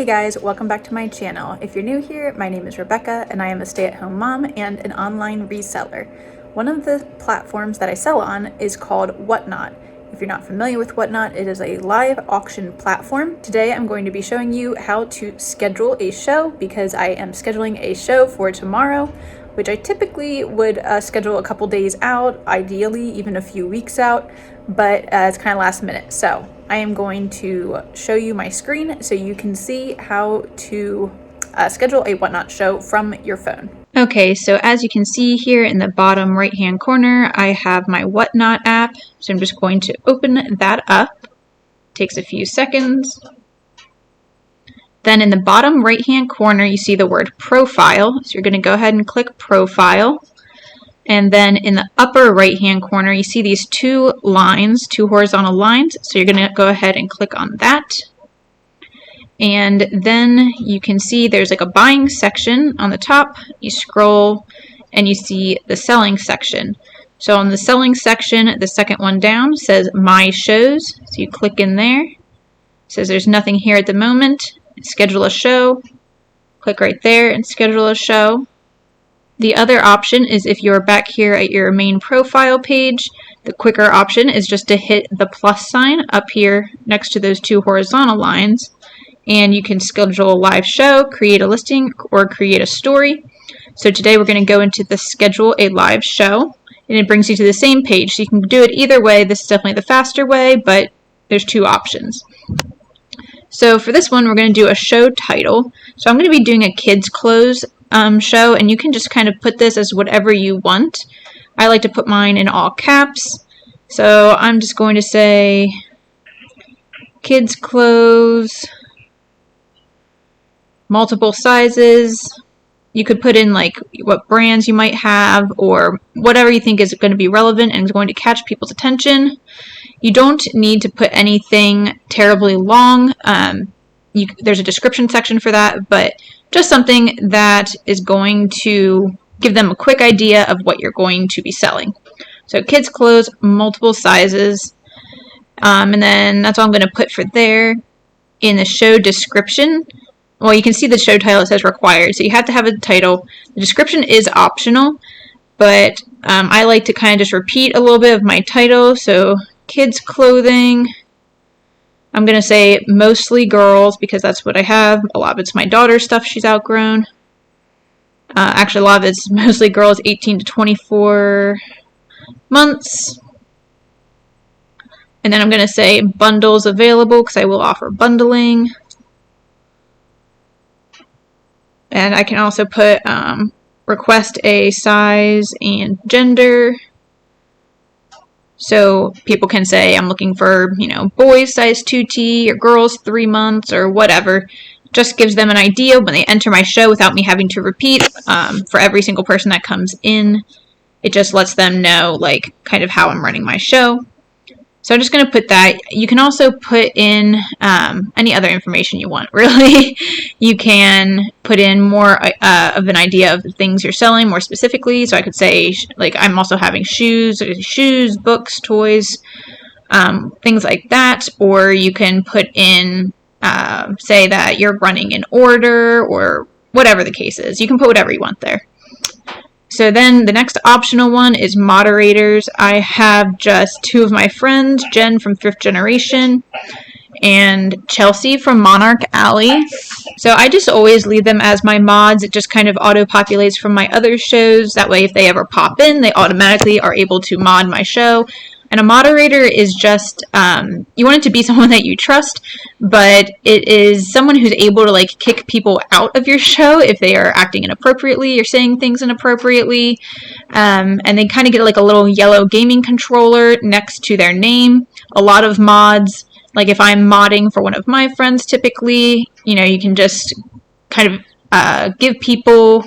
Hey guys, welcome back to my channel. If you're new here, my name is Rebecca and I am a stay-at-home mom and an online reseller. One of the platforms that I sell on is called Whatnot. If you're not familiar with Whatnot, it is a live auction platform. Today I'm going to be showing you how to schedule a show because I am scheduling a show for tomorrow, which I typically would schedule a couple days out, ideally even a few weeks out, but it's kind of last minute. So I am going to show you my screen so you can see how to schedule a Whatnot show from your phone. Okay, so as you can see here in the bottom right hand corner, I have my Whatnot app. So I'm just going to open that up. Takes a few seconds. Then in the bottom right hand corner, you see the word profile. So you're going to go ahead and click profile. And then in the upper right hand corner, you see these two lines, two horizontal lines. So you're going to go ahead and click on that. And then you can see there's like a buying section on the top. You scroll and you see the selling section. So on the selling section, the second one down says My Shows. So you click in there. It says there's nothing here at the moment. Schedule a show. Click right there and schedule a show. The other option is if you're back here at your main profile page, the quicker option is just to hit the plus sign up here next to those two horizontal lines. And you can schedule a live show, create a listing, or create a story. So today we're going to go into the schedule a live show, and it brings you to the same page. So you can do it either way. This is definitely the faster way, but there's two options. So for this one, we're going to do a show title. So I'm going to be doing a kids clothes show, and you can just kind of put this as whatever you want. I like to put mine in all caps. So I'm just going to say kids clothes, multiple sizes. You could put in like what brands you might have or whatever you think is going to be relevant and is going to catch people's attention. You don't need to put anything terribly long. There's a description section for that, but just something that is going to give them a quick idea of what you're going to be selling. So kids clothes, multiple sizes, and then that's all I'm going to put for there. In the show description, well, you can see the show title, it says required, so you have to have a title. The description is optional, but I like to kind of just repeat a little bit of my title. So kids clothing, I'm going to say mostly girls because that's what I have. A lot of it's my daughter's stuff she's outgrown. Actually, a lot of it's mostly girls 18 to 24 months. And then I'm going to say bundles available because I will offer bundling. And I can also put request a size and gender. So people can say, I'm looking for, boys size 2T or girls 3 months or whatever. Just gives them an idea when they enter my show without me having to repeat for every single person that comes in. It just lets them know like kind of how I'm running my show. So I'm just going to put that. You can also put in any other information you want, really. You can put in more of an idea of the things you're selling more specifically. So I could say, like, I'm also having shoes, books, toys, things like that. Or you can put in, say that you're running an order or whatever the case is. You can put whatever you want there. So then the next optional one is moderators. I have just two of my friends, Jen from Thrift Generation and Chelsea from Monarch Alley. So I just always leave them as my mods. It just kind of auto-populates from my other shows. That way if they ever pop in, they automatically are able to mod my show. And a moderator is just, you want it to be someone that you trust, but it is someone who's able to like kick people out of your show if they are acting inappropriately or saying things inappropriately. And they kind of get like a little yellow gaming controller next to their name. A lot of mods, like if I'm modding for one of my friends typically, you can just kind of give people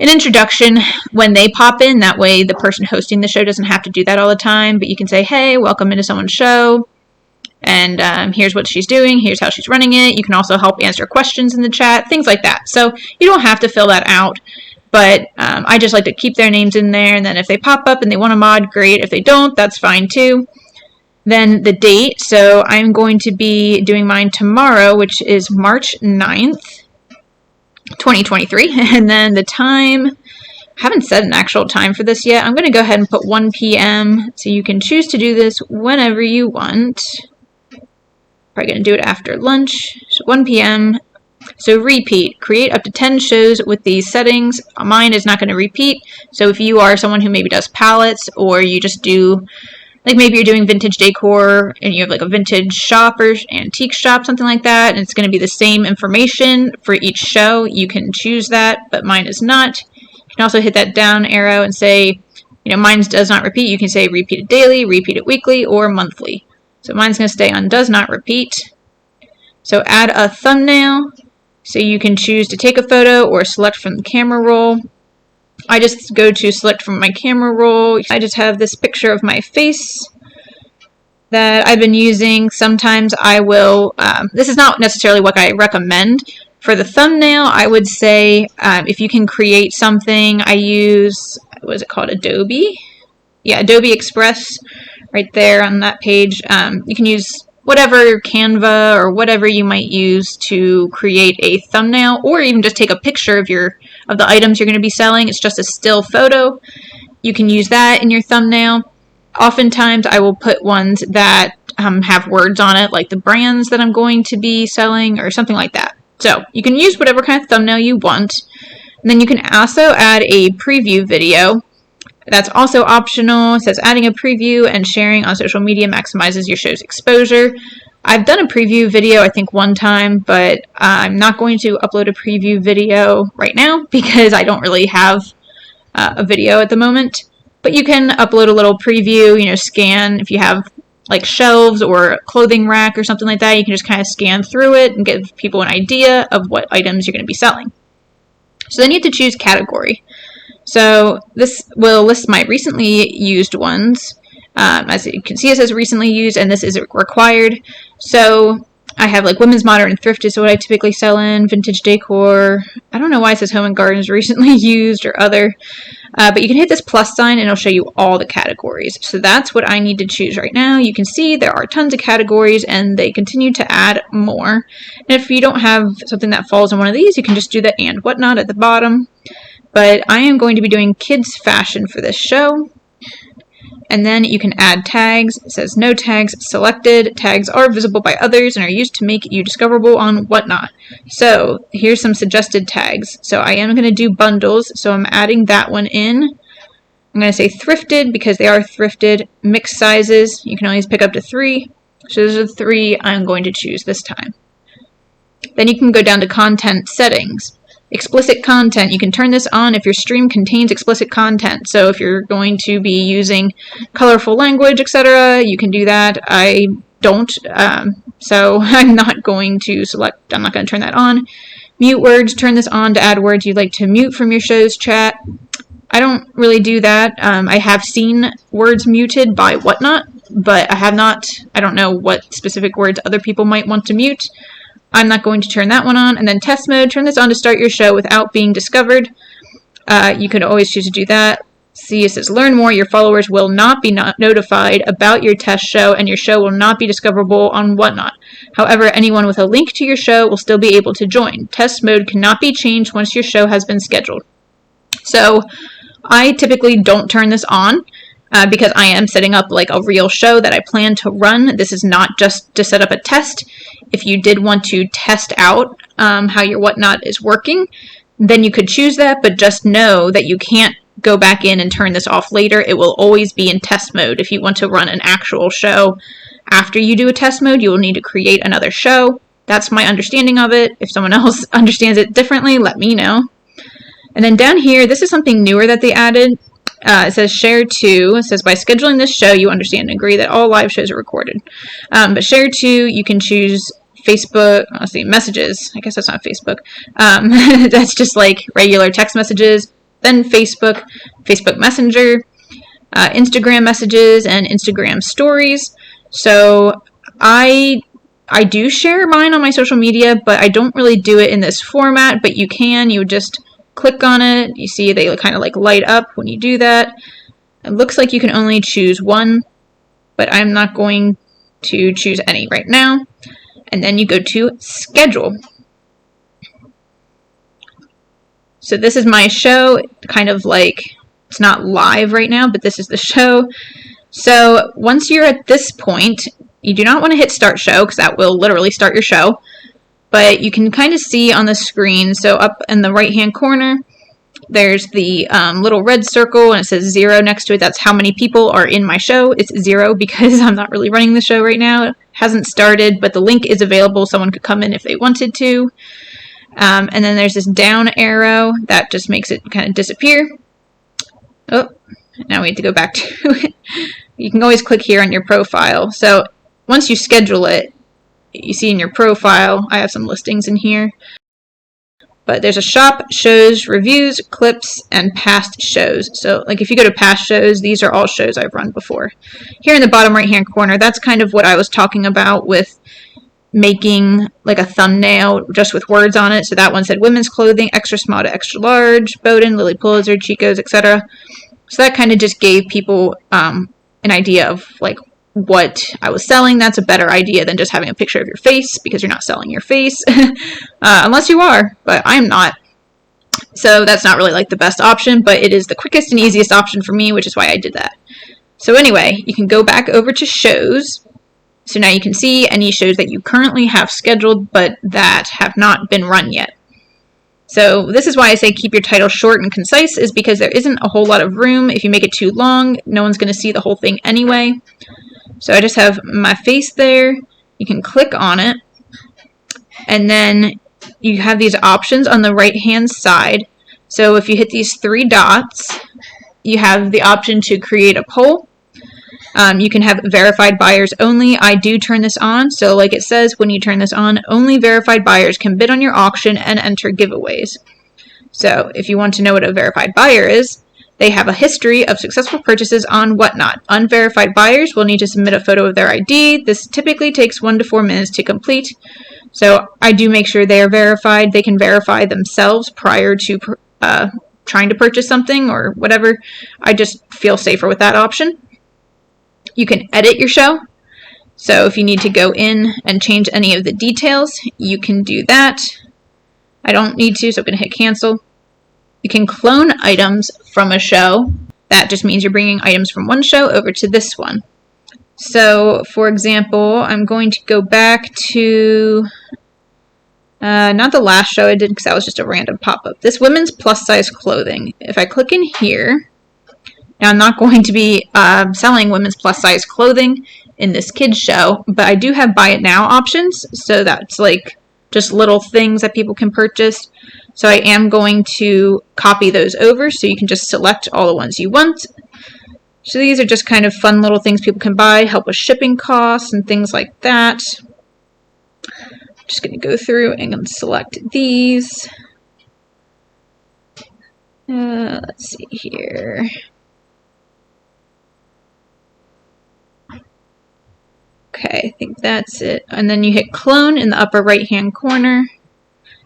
an introduction when they pop in. That way the person hosting the show doesn't have to do that all the time, but you can say, hey, welcome into someone's show, and here's what she's doing, here's how she's running it. You can also help answer questions in the chat, things like that. So you don't have to fill that out, but I just like to keep their names in there, and then if they pop up and they want to mod, great. If they don't, that's fine too. Then the date, so I'm going to be doing mine tomorrow, which is March 9th, 2023. And then the time, I haven't set an actual time for this yet. I'm going to go ahead and put 1 p.m. so you can choose to do this whenever you want. Probably going to do it after lunch. So 1 p.m. So repeat. Create up to 10 shows with these settings. Mine is not going to repeat. So if you are someone who maybe does palettes, or you just do, like maybe you're doing vintage decor and you have like a vintage shop or antique shop, something like that, and it's going to be the same information for each show, you can choose that, but mine is not. You can also hit that down arrow and say, mine does not repeat. You can say repeat it daily, repeat it weekly, or monthly. So mine's going to stay on does not repeat. So add a thumbnail. So you can choose to take a photo or select from the camera roll. I just go to select from my camera roll. I just have this picture of my face that I've been using. Sometimes I will, this is not necessarily what I recommend. For the thumbnail, I would say if you can create something, I use, what is it called, Adobe? Yeah, Adobe Express right there on that page. You can use whatever, Canva or whatever you might use to create a thumbnail, or even just take a picture of the items you're going to be selling. It's just a still photo. You can use that in your thumbnail. Oftentimes I will put ones that have words on it, like the brands that I'm going to be selling or something like that. So you can use whatever kind of thumbnail you want. And then you can also add a preview video. That's also optional. It says adding a preview and sharing on social media maximizes your show's exposure. I've done a preview video, I think, one time, but I'm not going to upload a preview video right now because I don't really have a video at the moment. But you can upload a little preview, scan if you have like shelves or a clothing rack or something like that. You can just kind of scan through it and give people an idea of what items you're going to be selling. So then you have to choose category. So this will list my recently used ones. As you can see, it says recently used, and this is required. So I have like women's modern and thrift is what I typically sell in, vintage decor. I don't know why it says home and garden is recently used or other. But you can hit this plus sign and it'll show you all the categories. So that's what I need to choose right now. You can see there are tons of categories and they continue to add more. And if you don't have something that falls in one of these, you can just do the and whatnot at the bottom. But I am going to be doing kids fashion for this show. And then you can add tags. It says no tags selected. Tags are visible by others and are used to make you discoverable on Whatnot. So here's some suggested tags. So I am going to do bundles. So I'm adding that one in. I'm going to say thrifted because they are thrifted. Mixed sizes. You can always pick up to 3. So those are the 3 I'm going to choose this time. Then you can go down to content settings. Explicit content, you can turn this on if your stream contains explicit content. So if you're going to be using colorful language, etc., you can do that. I don't, so I'm not going to turn that on. Mute words, turn this on to add words you'd like to mute from your show's chat. I don't really do that. I have seen words muted by Whatnot, but I don't know what specific words other people might want to mute. I'm not going to turn that one on. And then test mode, turn this on to start your show without being discovered. You can always choose to do that. See, it says learn more. Your followers will not be notified about your test show and your show will not be discoverable on Whatnot. However, anyone with a link to your show will still be able to join. Test mode cannot be changed once your show has been scheduled. So I typically don't turn this on. Because I am setting up like a real show that I plan to run. This is not just to set up a test. If you did want to test out how your Whatnot is working, then you could choose that, but just know that you can't go back in and turn this off later. It will always be in test mode. If you want to run an actual show after you do a test mode, you will need to create another show. That's my understanding of it. If someone else understands it differently, let me know. And then down here, this is something newer that they added. It says share to. It says by scheduling this show, you understand and agree that all live shows are recorded. But share to, you can choose Facebook, let's see, messages. I guess that's not Facebook. That's just like regular text messages. Then Facebook Messenger, Instagram messages, and Instagram stories. So I do share mine on my social media, but I don't really do it in this format. But you would just click on it. You see they kind of like light up when you do that. It looks like you can only choose one. but I'm not going to choose any right now. And then you go to schedule. So this is my show, kind of like, it's not live right now, but this is the show. So once you're at this point, you do not want to hit start show because that will literally start your show. But you can kind of see on the screen, so up in the right hand corner, there's the little red circle and it says 0 next to it. That's how many people are in my show. It's 0 because I'm not really running the show right now. It hasn't started, but the link is available. Someone could come in if they wanted to. And then there's this down arrow that just makes it kind of disappear. Oh, now we have to go back to it. You can always click here on your profile. So once you schedule it, you see in your profile, I have some listings in here. But there's a shop, shows, reviews, clips, and past shows. So like if you go to past shows, these are all shows I've run before. Here in the bottom right hand corner, that's kind of what I was talking about with making like a thumbnail just with words on it. So that one said women's clothing, extra small to extra large, Bowden, Lily Pulitzer, Chico's, etc. So that kind of just gave people an idea of like what I was selling. That's a better idea than just having a picture of your face because you're not selling your face unless you are, but I'm not. So that's not really like the best option, but it is the quickest and easiest option for me, which is why I did that. So anyway, you can go back over to shows. So now you can see any shows that you currently have scheduled but that have not been run yet. So this is why I say keep your title short and concise, is because there isn't a whole lot of room. If you make it too long, no one's going to see the whole thing anyway. So I just have my face there. You can click on it. And then you have these options on the right hand side. So if you hit these 3 dots, you have the option to create a poll. You can have verified buyers only. I do turn this on. So like it says, when you turn this on, only verified buyers can bid on your auction and enter giveaways. So if you want to know what a verified buyer is, they have a history of successful purchases on Whatnot. Unverified buyers will need to submit a photo of their ID. This typically takes 1 to 4 minutes to complete. So I do make sure they are verified. They can verify themselves prior to trying to purchase something or whatever. I just feel safer with that option. You can edit your show. So if you need to go in and change any of the details, you can do that. I don't need to, so I'm going to hit cancel. You can clone items from a show. That just means you're bringing items from one show over to this one. So, for example, I'm going to go back to, not the last show I did because that was just a random pop-up. This women's plus-size clothing. If I click in here, now I'm not going to be selling women's plus-size clothing in this kids show, but I do have buy it now options. So that's like just little things that people can purchase. So I am going to copy those over so you can just select all the ones you want. So these are just kind of fun little things people can buy, help with shipping costs and things like that. I'm just going to go through and select these. Let's see here. Okay, I think that's it. And then you hit clone in the upper right hand corner.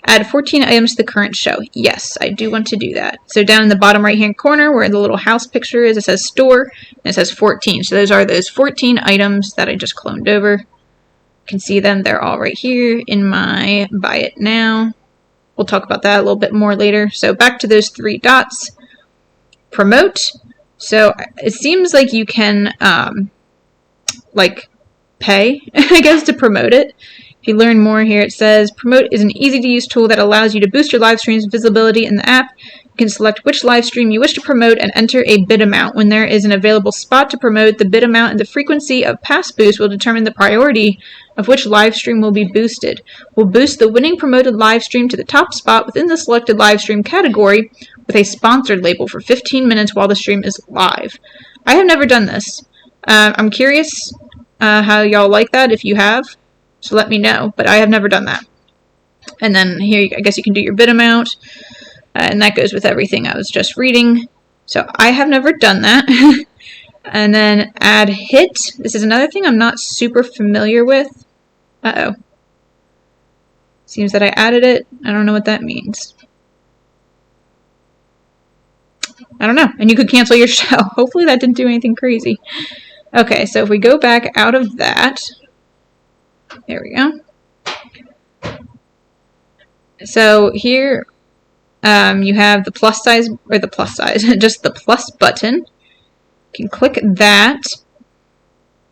Add 14 items to the current show. Yes, I do want to do that. So down in the bottom right hand corner where the little house picture is, it says store and it says 14. So those are those 14 items that I just cloned over. You can see them. They're all right here in my buy it now. We'll talk about that a little bit more later. So back to those 3 dots. Promote. So it seems like you can like pay, I guess, to promote it. If you learn more here, it says, Promote is an easy-to-use tool that allows you to boost your live stream's visibility in the app. You can select which live stream you wish to promote and enter a bid amount. When there is an available spot to promote, the bid amount and the frequency of past boosts will determine the priority of which live stream will be boosted. We'll boost the winning promoted live stream to the top spot within the selected live stream category with a sponsored label for 15 minutes while the stream is live. I have never done this. I'm curious how y'all like that if you have. So let me know, but I have never done that. And then here, I guess you can do your bid amount, and that goes with everything I was just reading. So I have never done that. And then add hit. This is another thing I'm not super familiar with. Uh-oh. Seems that I added it. I don't know what that means. I don't know. And you could cancel your show. Hopefully that didn't do anything crazy. Okay, so if we go back out of that, there we go. So here you have the plus size, or the plus size, just the plus button. You can click that,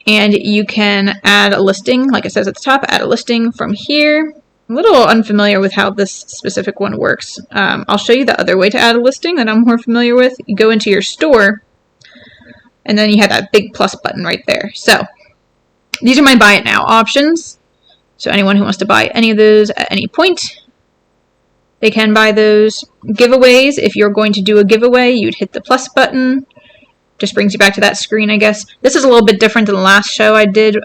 and you can add a listing, like it says at the top, add a listing from here. I'm a little unfamiliar with how this specific one works. I'll show you the other way to add a listing that I'm more familiar with. You go into your store, and then you have that big plus button right there. So these are my buy it now options. So anyone who wants to buy any of those at any point, they can buy those. Giveaways, if you're going to do a giveaway, you'd hit the plus button. Just brings you back to that screen, I guess. This is a little bit different than the last show I did.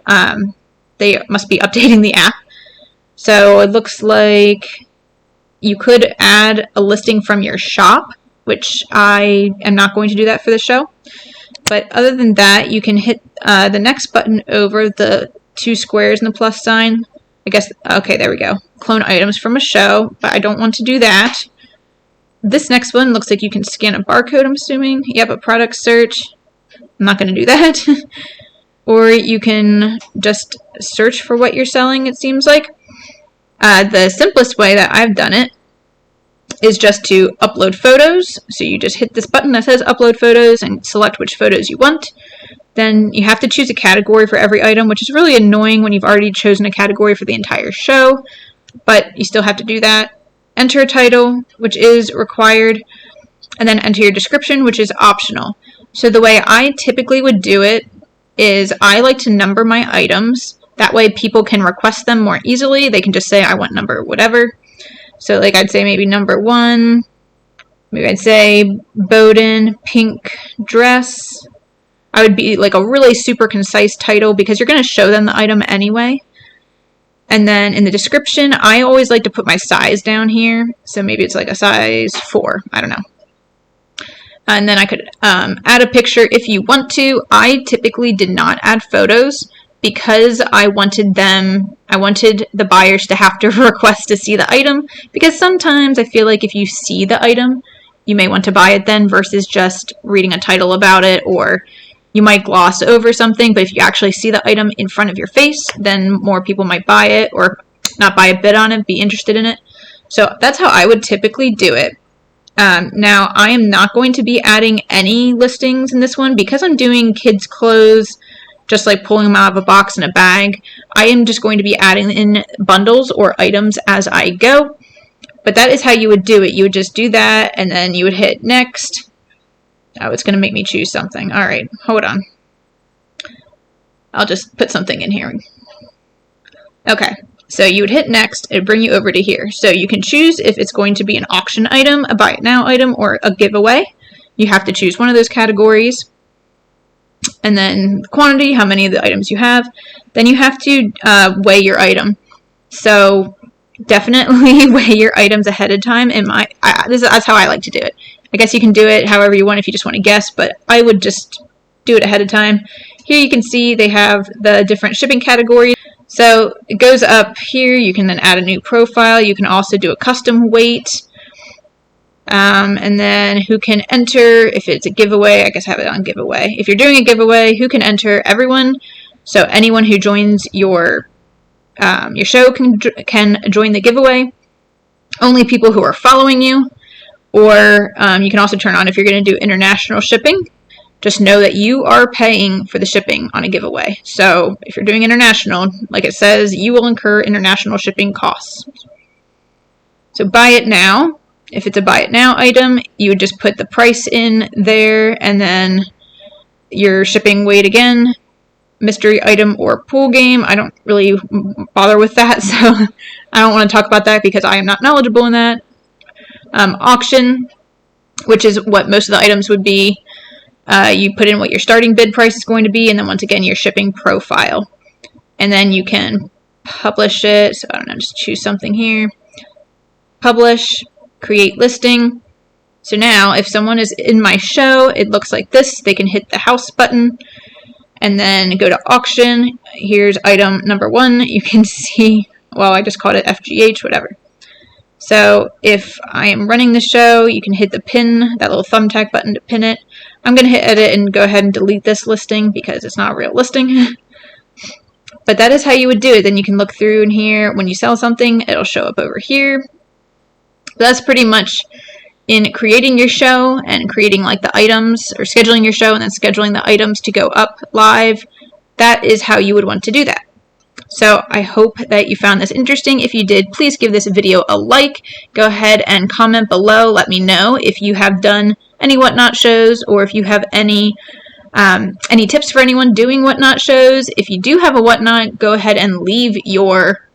They must be updating the app. So it looks like you could add a listing from your shop, which I am not going to do that for the show. But other than that, you can hit the next button over the 2 squares and the plus sign. I guess, okay, there we go. Clone items from a show, but I don't want to do that. This next one looks like you can scan a barcode, I'm assuming. Yep, a product search. I'm not going to do that. Or you can just search for what you're selling, it seems like. The simplest way that I've done it is just to upload photos. So you just hit this button that says upload photos and select which photos you want. Then you have to choose a category for every item, which is really annoying when you've already chosen a category for the entire show, but you still have to do that. Enter a title, which is required, and then enter your description, which is optional. So the way I typically would do it is I like to number my items. That way people can request them more easily. They can just say, I want number whatever. So like I'd say maybe number 1, maybe I'd say Bowden pink dress. I would be like a really super concise title because you're going to show them the item anyway. And then in the description, I always like to put my size down here. So maybe it's like a size 4. I don't know. And then I could add a picture if you want to. I typically did not add photos because I wanted the buyers to have to request to see the item. Because sometimes I feel like if you see the item, you may want to buy it then versus just reading a title about it, or you might gloss over something, but if you actually see the item in front of your face, then more people might buy it, or not buy a bid on it, be interested in it. So that's how I would typically do it. Now, I am not going to be adding any listings in this one because I'm doing kids' clothes, just like pulling them out of a box in a bag. I am just going to be adding in bundles or items as I go. But that is how you would do it. You would just do that, and then you would hit next. Oh, it's going to make me choose something. All right, hold on. I'll just put something in here. Okay, so you would hit next. It would bring you over to here. So you can choose if it's going to be an auction item, a buy it now item, or a giveaway. You have to choose one of those categories. And then quantity, how many of the items you have. Then you have to weigh your item. So definitely weigh your items ahead of time. That's how I like to do it. I guess you can do it however you want if you just want to guess, but I would just do it ahead of time. Here you can see they have the different shipping categories. So it goes up here. You can then add a new profile. You can also do a custom weight. And then who can enter if it's a giveaway. I guess I have it on giveaway. If you're doing a giveaway, who can enter? Everyone. So anyone who joins your show can join the giveaway. Only people who are following you. Or you can also turn on if you're going to do international shipping. Just know that you are paying for the shipping on a giveaway. So if you're doing international, like it says, you will incur international shipping costs. So buy it now. If it's a buy it now item, you would just put the price in there and then your shipping weight again. Mystery item or pool game. I don't really bother with that, so I don't want to talk about that because I am not knowledgeable in that. Auction, which is what most of the items would be. You put in what your starting bid price is going to be, and then once again your shipping profile. And then you can publish it. So I don't know, just choose something here. Publish, create listing. So now if someone is in my show, it looks like this. They can hit the house button and then go to auction. Here's item number 1. You can see, well, I just called it FGH, whatever. So if I am running the show, you can hit the pin, that little thumbtack button to pin it. I'm going to hit edit and go ahead and delete this listing because it's not a real listing. But that is how you would do it. Then you can look through in here. When you sell something, it'll show up over here. That's pretty much in creating your show and creating like the items, or scheduling your show and then scheduling the items to go up live. That is how you would want to do that. So I hope that you found this interesting. If you did, please give this video a like. Go ahead and comment below. Let me know if you have done any Whatnot shows, or if you have any tips for anyone doing Whatnot shows. If you do have a Whatnot, go ahead and leave your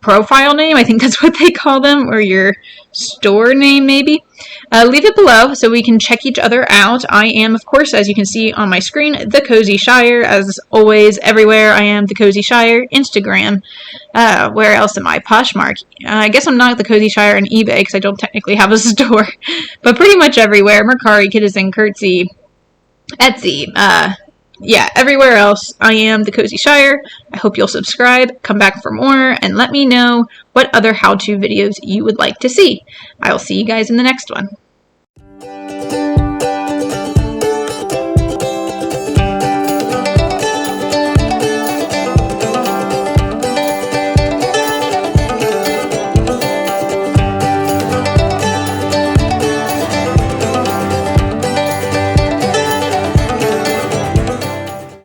profile name, I think that's what they call them, or your store name maybe. Leave it below so we can check each other out. I am, of course, as you can see on my screen, TheCozyShire. As always, everywhere I am TheCozyShire. Instagram. Where else am I? Poshmark. I guess I'm not TheCozyShire on eBay because I don't technically have a store. But pretty much everywhere. Mercari, Citizen, Curtsy, Etsy. Yeah, everywhere else, I am TheCozyShire. I hope you'll subscribe, come back for more, and let me know what other how-to videos you would like to see. I will see you guys in the next one.